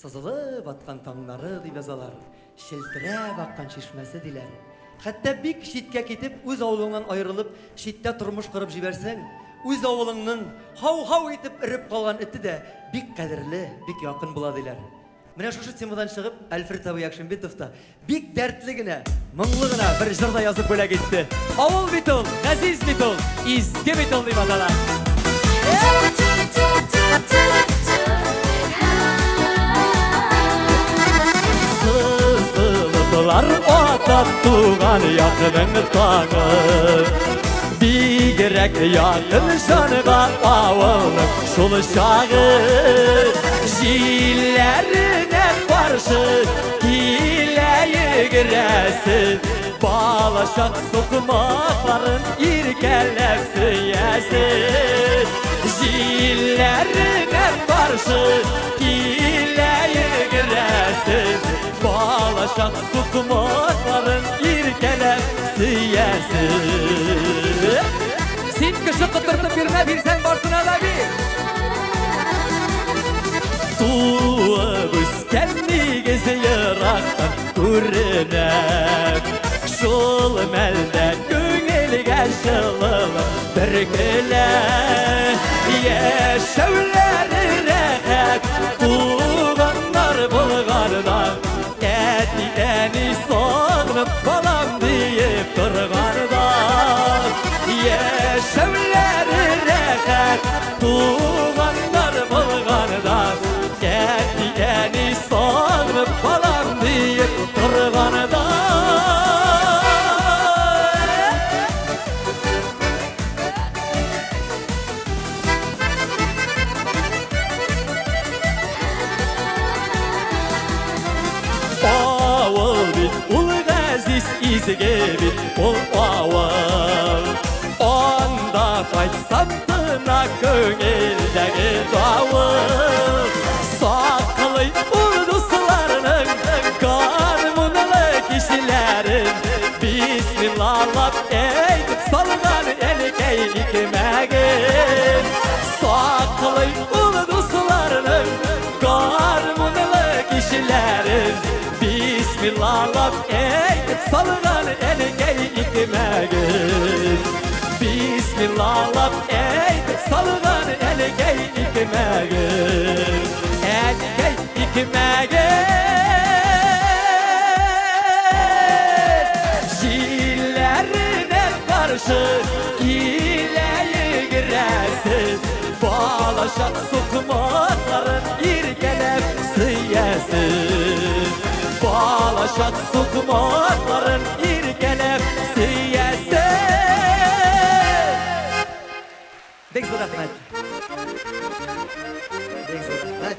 Sızılıp atkan tаңнары дибазалар, şeltirep akkan çeşmesi diler. Hatta bir şitke ketip, öz avlundan ayrılıp, şitte turmuş kırıp jibersen, öz avlunun hav etip irip kalgan iti de bik kadirli, bik yakın buladiler. Mine şu temadan çıkıp, Alfred abi Yakşinbetov da bik dertligine, mınlığına bir jırda yazıp böyle gitti. Avul bitol, gaziz bitol, izge bitol dibadalar. Sızılıplar otat tuğan yakının tağı, Bigirek yakın şanıga avılın şul şağı, Jillerine karşı hileyi giresin, Balaşak sokmakların irkelep süyesin. Jillerine karşı hileyi giresin, Balaşak sokmakların irkelep süyesin. Sin kışı kıtırtıp birine bir sen varsın alabi. Tuğup üskenliğiz yıraktan görünem, Şul melde göğelge şılım bir güle, Yeşevleri rehet tuğanlar bulgardan, Etideni soğunup balam deyip durgardan, Yeşevleri rehet tuğanlar bulgardan, Etideni soğunup balam deyip durgardan. İzgibit ol aval, onda kaçsam tına köngildegi davul, Saklı urduslarının karmunlu kişilerin, Bismillah'lap eğitip salgan elkey ikmegin. Saklı urduslarının karmunlu kişilerin, Bismillah'lap eğitip salgan elkey ikmegin. Bismillah'lap eğitip salgan elkey ikmegin. Elkey ikmegin. Jillerine karşı hileyi giresin, Balaşak sokmakların irkelep süyesin, Balaşak sokmakların irkelep süyesin. Bek zor rahmet. Bek zor rahmet.